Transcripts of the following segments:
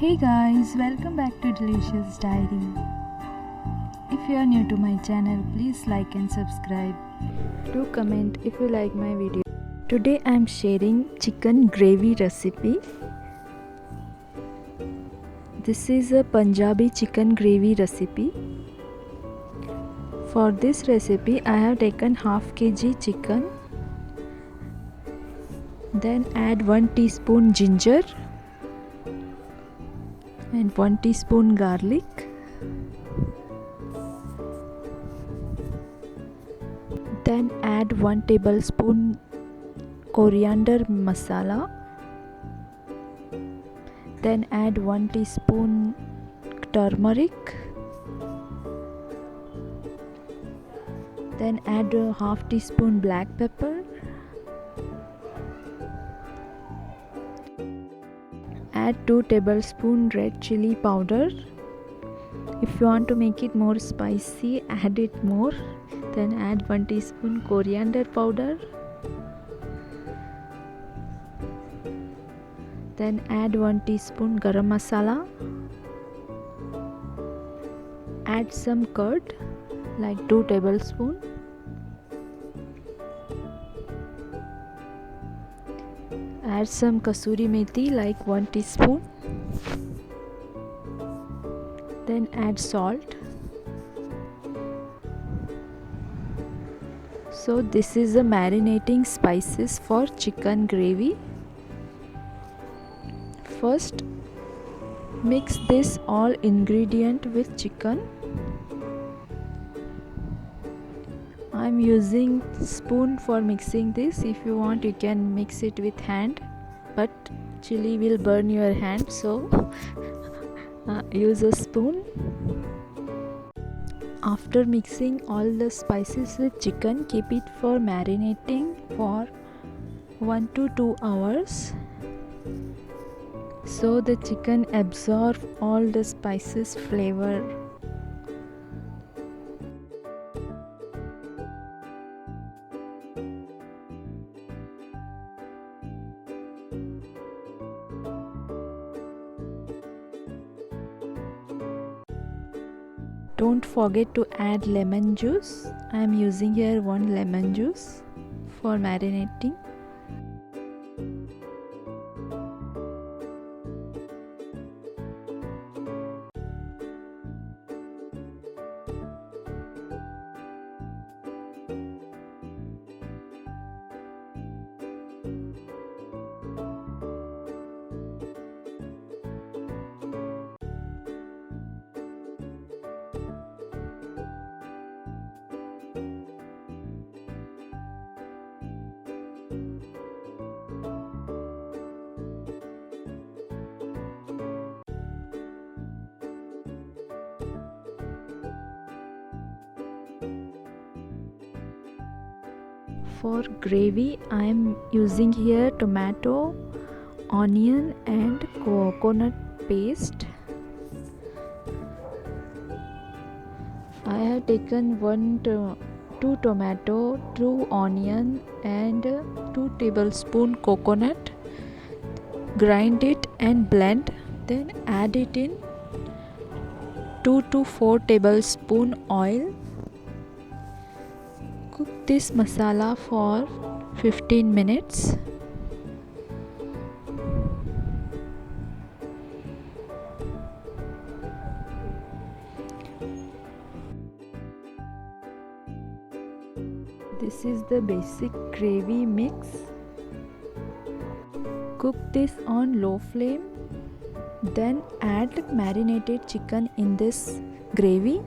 Hey guys, welcome back to Delicious Diary. If you are new to my channel, please like and subscribe. Do comment if you like my video. Today I am sharing chicken gravy recipe. This is a Punjabi chicken gravy recipe. For this recipe I have taken half kg chicken. Then add 1 teaspoon ginger and 1 teaspoon garlic. Then add 1 tablespoon coriander masala. Then add 1 teaspoon turmeric. Then add a half teaspoon black pepper. Add 2 tablespoons red chilli powder. If you want to make it more spicy, add it more. Then add 1 teaspoon coriander powder. Then add 1 teaspoon garam masala. Add some curd, like 2 tablespoons. Add some Kasuri methi, like 1 teaspoon. Then add salt. So this is the marinating spices for chicken gravy. First, mix this all ingredient with chicken. I am using spoon for mixing this. If you want, you can mix it with hand, but chili will burn your hand, so use a spoon. After mixing all the spices with chicken, keep it for marinating for 1 to 2 hours, so the chicken absorb all the spices flavor. Don't forget to add lemon juice. I am using here 1 lemon juice for marinating. For gravy, I am using here tomato, onion and coconut paste. I have taken 2 tomato, 2 onion and 2 tablespoon coconut. Grind it and blend. Then add it in 2 to 4 tablespoon oil. Cook this masala for 15 minutes. This is the basic gravy mix. Cook this on low flame. Then add marinated chicken in this gravy.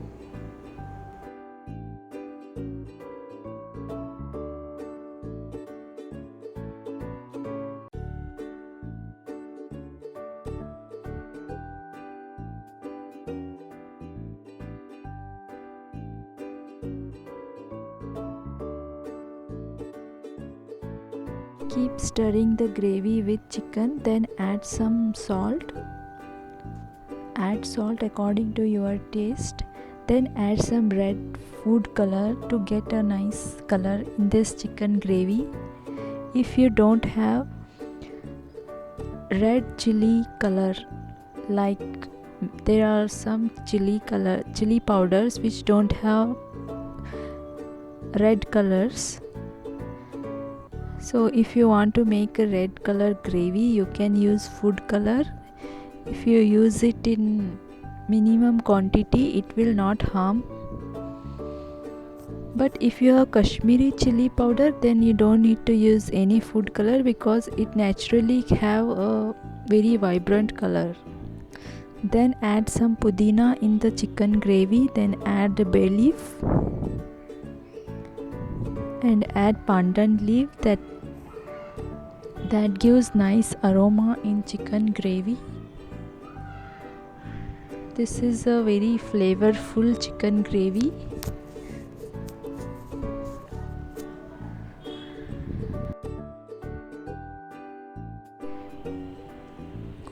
Keep stirring the gravy with chicken, then add some salt. Add salt according to your taste. Then add some red food color to get a nice color in this chicken gravy. If you don't have red chilli color, like there are some chili powders which don't have red colors. So if you want to make a red color gravy, you can use food color. If you use it in minimum quantity, it will not harm. But if you have Kashmiri chili powder, then you don't need to use any food color because it naturally have a very vibrant color. Then add some pudina in the chicken gravy, then add the bay leaf and add pandan leaf that gives nice aroma in chicken gravy. This is a very flavorful chicken gravy.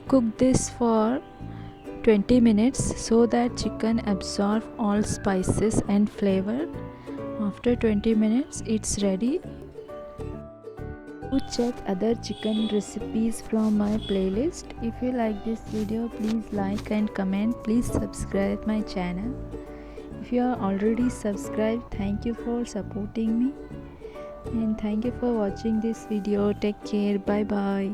Cook this for 20 minutes so that chicken absorb all spices and flavor. After 20 minutes it's ready. To check other chicken recipes from my playlist. If you like this video, please like and comment. Please subscribe my channel. If you are already subscribed, thank you for supporting me and thank you for watching this video. Take care. Bye bye.